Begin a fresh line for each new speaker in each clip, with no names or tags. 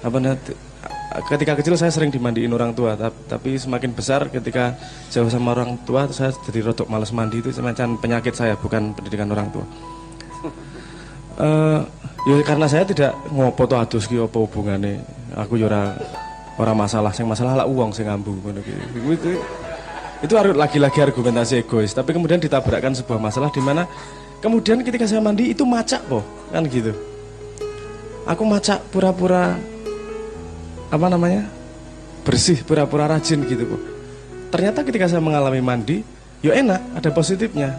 apa nanti ketika kecil saya sering dimandiin orang tua, tapi semakin besar ketika jauh sama orang tua saya jadi rodok males mandi. Itu semacam penyakit saya, bukan pendidikan orang tua. Ya karena saya tidak ngopo to adus ki apa hubungane. Aku ya ora masalah, sing masalah lah uang sing ngambu ngono ki. Itu lagi-lagi argumentasi egois, tapi kemudian ditabrakkan sebuah masalah di mana kemudian ketika saya mandi itu macak po, kan gitu. Aku macak pura-pura apa namanya? Bersih, pura-pura rajin gitu po. Ternyata ketika saya mengalami mandi, ya enak, ada positifnya.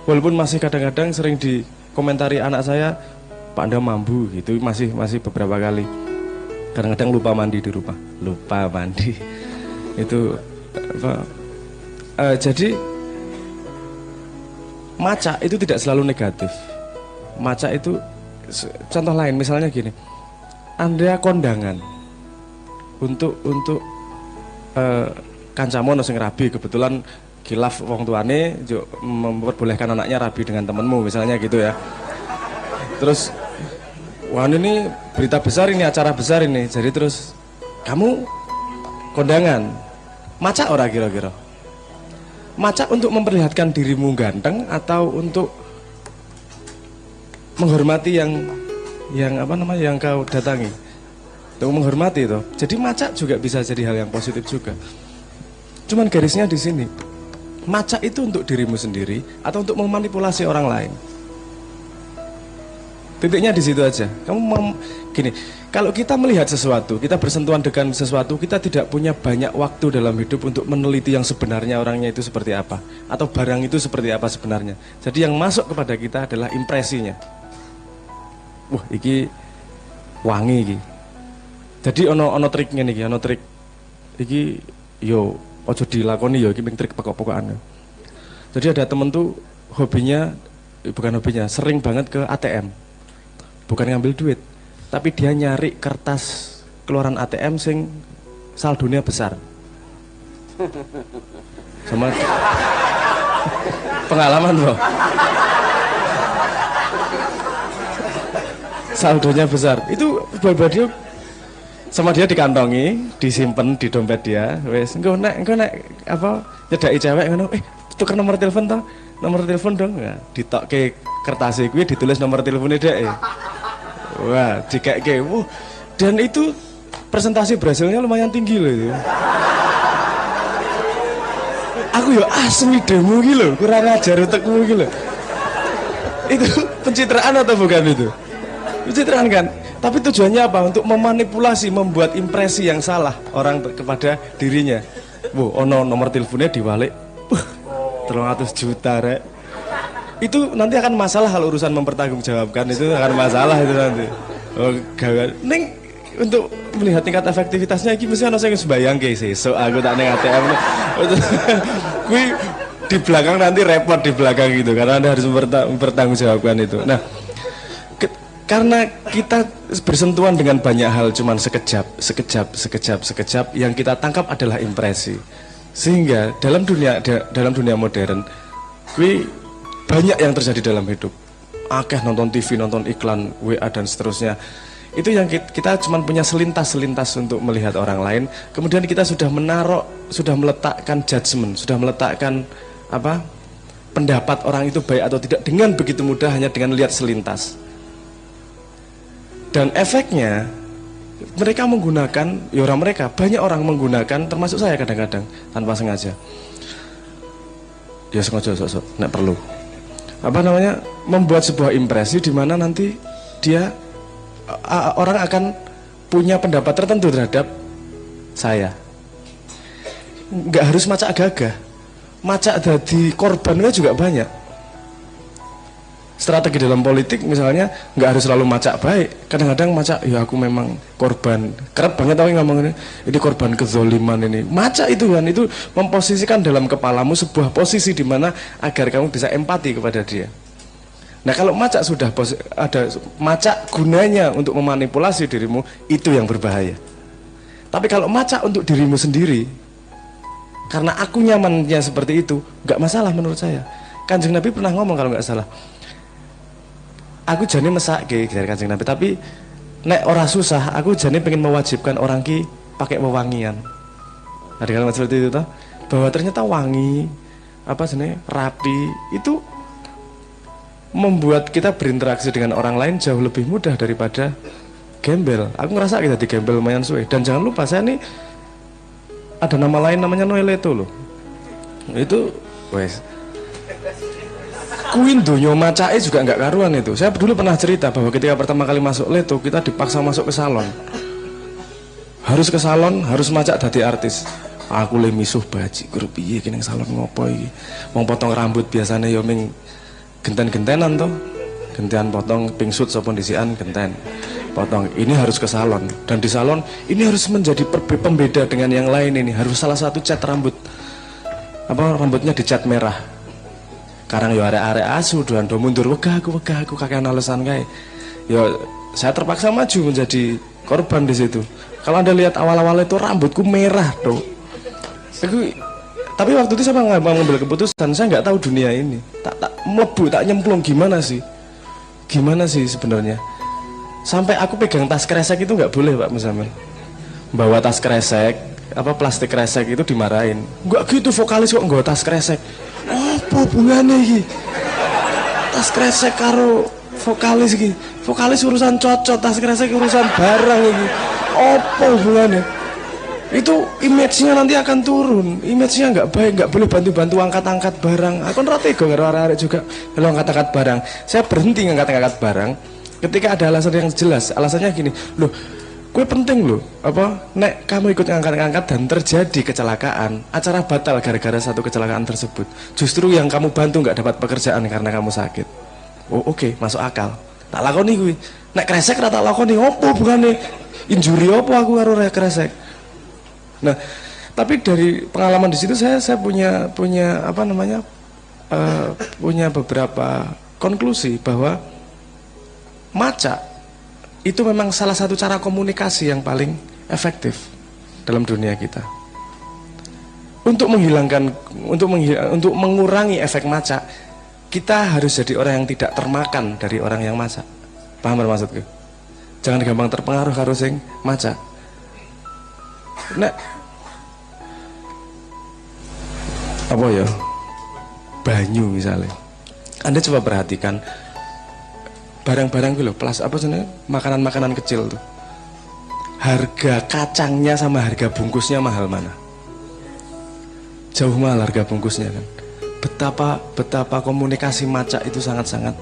Walaupun masih kadang-kadang sering dikomentari anak saya, Pak Anda mambu gitu, masih beberapa kali. Kadang-kadang lupa mandi di rumah, lupa mandi. Itu apa? Jadi macak itu tidak selalu negatif. Macak itu contoh lain, misalnya gini, Anda kondangan untuk kancamu sing rabi, kebetulan khilaf wong tuane memperbolehkan anaknya rabi dengan temenmu misalnya gitu ya. Terus wah ini berita besar ini, acara besar ini, jadi terus kamu kondangan macak ora kira-kira? Macak untuk memperlihatkan dirimu ganteng atau untuk menghormati yang apa namanya yang kau datangi, untuk menghormati itu. Jadi macak juga bisa jadi hal yang positif juga. Cuman garisnya di sini, macak itu untuk dirimu sendiri atau untuk memanipulasi orang lain. Titiknya di situ aja. Gini, kalau kita melihat sesuatu, kita bersentuhan dengan sesuatu, kita tidak punya banyak waktu dalam hidup untuk meneliti yang sebenarnya orangnya itu seperti apa, atau barang itu seperti apa sebenarnya. Jadi yang masuk kepada kita adalah impresinya. Wah, iki wangi iki. Jadi ono triknya nih, ono trik. Iki yo ojo dilakoni yo, iki trik pokok-pokokan. Jadi ada temen tuh bukan hobinya, sering banget ke ATM. Bukan ngambil duit, tapi dia nyari kertas keluaran ATM sing saldonya besar. Sama pengalaman loh. Saldonya besar. Itu dia sama dia dikantongi, disimpan di dompet dia. Wes, engko nek apa nyedaki cewek ngono, tukar nomor telepon toh. Nomor telepon dong. Ya, ditokke kertas kuwi ditulis nomor teleponnya dhek. Wah, dikeke. Dan itu presentasi berhasilnya lumayan tinggi loh itu. Aku ya asmi demo iki lho, kurang ajar utekmu iki lho. Itu pencitraan atau bukan itu? Pencitraan kan? Tapi tujuannya apa? Untuk memanipulasi, membuat impresi yang salah orang kepada dirinya. Ono nomor teleponnya diwalik. 300 juta rek. Itu nanti akan masalah kalau urusan mempertanggungjawabkan, itu akan masalah itu nanti. Oh gawat. Ning untuk melihat tingkat efektivitasnya iki mesti ana sing sembayangke sesuk aku tak ning ATM. Kuwi di belakang nanti repot di belakang gitu karena Anda harus mempertanggungjawabkan itu. Nah, karena kita bersentuhan dengan banyak hal cuman sekejap yang kita tangkap adalah impresi. Sehingga dalam dunia modern kuwi banyak yang terjadi dalam hidup. Akeh nonton TV, nonton iklan, WA dan seterusnya. Itu yang kita cuma punya selintas untuk melihat orang lain. Kemudian kita sudah meletakkan judgement, sudah meletakkan apa? Pendapat orang itu baik atau tidak dengan begitu mudah hanya dengan lihat selintas. Dan efeknya mereka menggunakan, banyak orang menggunakan, termasuk saya kadang-kadang tanpa sengaja. Ya sengaja sok-sok, nek perlu. Apa namanya, membuat sebuah impresi di mana nanti orang akan punya pendapat tertentu terhadap saya. Nggak harus macak gagah, macak jadi korbannya juga banyak. Strategi dalam politik misalnya nggak harus selalu macak baik, kadang-kadang macak ya aku memang korban, kerap banget tau ngomong ini korban kezoliman ini. Macak itu kan, itu memposisikan dalam kepalamu sebuah posisi di mana agar kamu bisa empati kepada dia. Nah kalau macak sudah ada macak gunanya untuk memanipulasi dirimu, itu yang berbahaya. Tapi kalau macak untuk dirimu sendiri, karena aku nyamannya seperti itu, nggak masalah menurut saya. Kanjeng Nabi pernah ngomong kalau nggak salah, aku jane mesake dari Kanjeng Nabi, tapi nek ora susah, aku jane pengen mewajibkan orang ki pakai wewangian. Ada kalimat seperti itu toh, bahwa ternyata wangi apa sebenarnya rapi itu membuat kita berinteraksi dengan orang lain jauh lebih mudah daripada gembel. Aku ngerasa kita di gembel lumayan suwe. Dan jangan lupa saya ini ada nama lain namanya Noeleto loh. Itu wes Queen donyo macai juga nggak karuan itu. Saya dulu pernah cerita bahwa ketika pertama kali masuk Leto kita dipaksa masuk ke salon. Harus ke salon, harus macak dadi artis. Aku le misuh baji grup piye ki ning salon ngopo iki. Wong potong rambut biasanya yo ming genten-gentenan toh. Gentian potong pingsut sapa disian genten. Potong ini harus ke salon dan di salon ini harus menjadi pembeda dengan yang lain ini. Harus salah satu cat rambut. Apa rambutnya dicat merah. Karang yo arek-arek asu doan do mundur wegah aku kakean alasan kae. Yo saya terpaksa maju menjadi korban di situ. Kalau Anda lihat awal-awal itu rambutku merah tuh. Tapi waktu itu saya mengambil keputusan, saya nggak tahu dunia ini. Tak melebu, tak nyemplung gimana sih? Gimana sih sebenarnya? Sampai aku pegang tas kresek itu nggak boleh Pak Muzammil. Bawa tas kresek, apa plastik kresek itu dimarahin. Nggak gitu vokalis kok nggak tas kresek. Apa hubungannya iki? Tas kresek karo vokalis iki. Vokalis urusan cocok, tas kresek urusan barang iki. Apa hubungannya? Itu image-nya nanti akan turun. Image-nya nggak baik, nggak boleh bantu-bantu angkat-angkat barang. Aku ngerti karo arek-arek juga kalau angkat-angkat barang. Saya berhenti ngangkat-angkat barang ketika ada alasan yang jelas. Alasannya gini, loh gue penting loh, apa nek kamu ikut ngangkat-ngangkat dan terjadi kecelakaan, acara batal gara-gara satu kecelakaan tersebut. Justru yang kamu bantu nggak dapat pekerjaan karena kamu sakit. Oh oke, masuk akal. Tak lakoni gue. Nek kresek rata lakoni opo bukannya injury opo aku karo kresek. Nah, tapi dari pengalaman di situ saya punya apa namanya punya beberapa konklusi bahwa maca itu memang salah satu cara komunikasi yang paling efektif dalam dunia kita. Untuk mengurangi efek maca, kita harus jadi orang yang tidak termakan dari orang yang maca. Paham maksudku? Jangan gampang terpengaruh karo sing maca. Nek apa ya? Banyu misalnya. Anda coba perhatikan barang-barang gitu loh, plus apa sebenarnya makanan-makanan kecil tuh. Harga kacangnya sama harga bungkusnya mahal mana? Jauh mahal harga bungkusnya kan. Betapa komunikasi maca itu sangat-sangat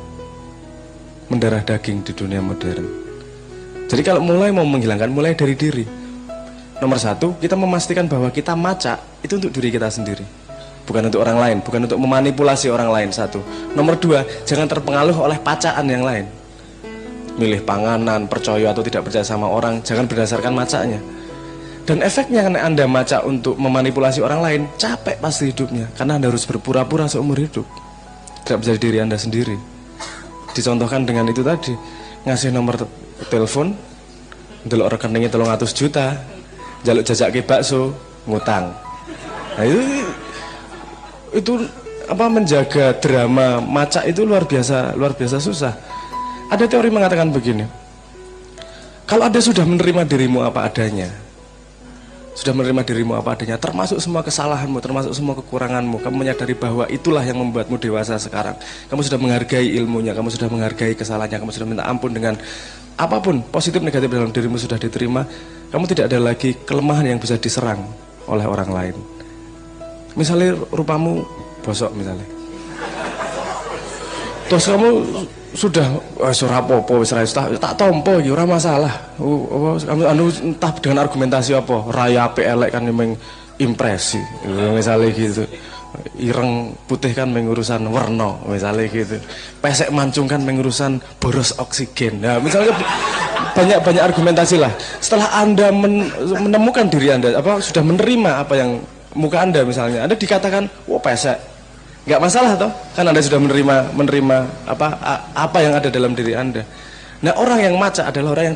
mendarah daging di dunia modern. Jadi kalau mulai mau menghilangkan, mulai dari diri. Nomor satu, kita memastikan bahwa kita maca itu untuk diri kita sendiri, bukan untuk orang lain, bukan untuk memanipulasi orang lain. Satu. Nomor dua, jangan terpengaruh oleh pacaan yang lain. Milih panganan, percaya atau tidak percaya sama orang, jangan berdasarkan macanya. Dan efeknya karena Anda maca untuk memanipulasi orang lain, capek pasti hidupnya, karena Anda harus berpura-pura seumur hidup, tidak menjadi diri Anda sendiri. Dicontohkan dengan itu tadi, ngasih nomor telepon, delok rekeningnya 300 juta, jaluk jajak ke bakso, ngutang. Nah itu apa menjaga drama maca itu luar biasa susah. Ada teori mengatakan begini, kalau Anda sudah menerima dirimu apa adanya, termasuk semua kesalahanmu, termasuk semua kekuranganmu, kamu menyadari bahwa itulah yang membuatmu dewasa sekarang. Kamu sudah menghargai ilmunya, kamu sudah menghargai kesalahannya, kamu sudah minta ampun dengan apapun positif negatif dalam dirimu sudah diterima. Kamu tidak ada lagi kelemahan yang bisa diserang oleh orang lain. Misalnya rupamu bosok misalnya, terus kamu sudah surah apa-apa wis tak tompo iki ora masalah. Kamu entah dengan argumentasi apa, raya apik elek kan memang impresi. Misalnya gitu. Ireng putih kan mengurusan warna misalnya gitu. Pesek mancung kan mengurusan boros oksigen. Nah, misalnya banyak argumentasi lah. Setelah Anda menemukan diri Anda, sudah menerima apa yang muka Anda misalnya, Anda dikatakan, "Wah, pesek." Nggak masalah toh, kan Anda sudah menerima apa yang ada dalam diri Anda. Nah, orang yang maca adalah orang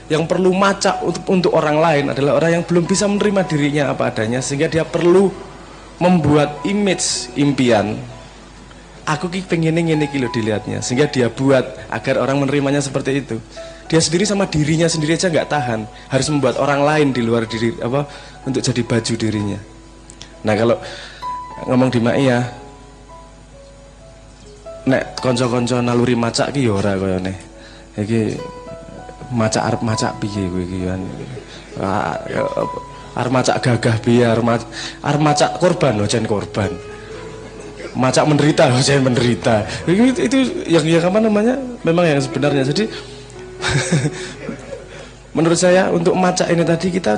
yang perlu maca untuk orang lain, adalah orang yang belum bisa menerima dirinya apa adanya, sehingga dia perlu membuat image impian. Aku pengen ini lho dilihatnya, sehingga dia buat agar orang menerimanya seperti itu. Dia sendiri sama dirinya sendiri aja nggak tahan, harus membuat orang lain di luar diri apa untuk jadi baju dirinya. Nah kalau ngomong di Maia, nek konco-konco naluri macak ki ya ora kaya ne. Iki macak arep macak piye kowe iki kan. Arep macak gagah piye, arep macak korban loh, jen korban. Macak menderita loh, jen menderita. Itu yang apa namanya? Memang yang sebenarnya. Jadi menurut saya untuk macak ini tadi kita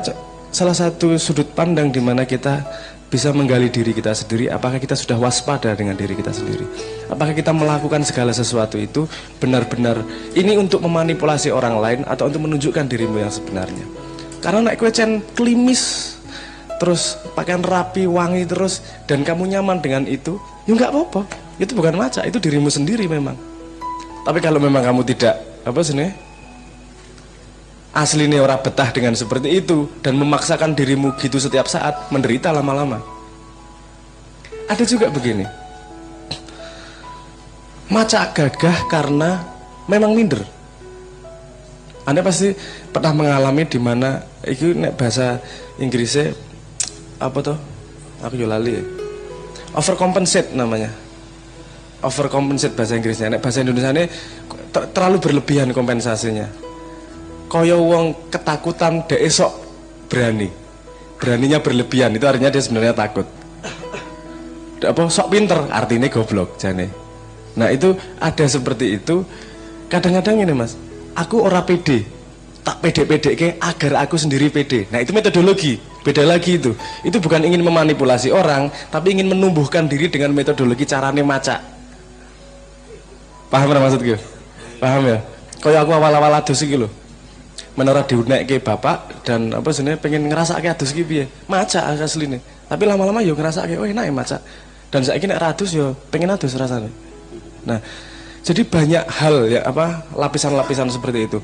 salah satu sudut pandang di mana kita bisa menggali diri kita sendiri. Apakah kita sudah waspada dengan diri kita sendiri? Apakah kita melakukan segala sesuatu itu benar-benar ini untuk memanipulasi orang lain atau untuk menunjukkan dirimu yang sebenarnya? Karena naik kue cen klimis terus pakaian rapi, wangi terus dan kamu nyaman dengan itu, ya nggak apa-apa. Itu bukan macak, itu dirimu sendiri memang. Tapi kalau memang kamu tidak apa sih nih? Aslinya orang betah dengan seperti itu dan memaksakan dirimu gitu setiap saat, menderita lama-lama. Ada juga begini, macak gagah karena memang minder. Anda pasti pernah mengalami di mana itu nek bahasa Inggrisnya apa tuh? Aku juga lali ya. Overcompensate namanya. Overcompensate bahasa Inggrisnya. Nek bahasa Indonesia ini terlalu berlebihan kompensasinya. Kaya wong ketakutan dek esok berani, beraninya berlebihan itu artinya dia sebenarnya takut. Apa sok pinter artinya goblok jane. Nah itu ada seperti itu. Kadang-kadang ini mas, aku ora pede, tak pede-pede ke agar aku sendiri pede. Nah itu metodologi, beda lagi itu. Itu bukan ingin memanipulasi orang, tapi ingin menumbuhkan diri dengan metodologi carane macak. Paham maksud gue? Paham ya? Kaya aku awal-awal adus iki lho. Menara diunek ke bapak dan apa sebenarnya pengen ngerasa ke adus gitu ya macak aslinya, tapi lama-lama yo ngerasa ke oh enak ya macak dan saya kira adus yo pengen adus rasanya. Nah jadi banyak hal ya apa lapisan-lapisan seperti itu.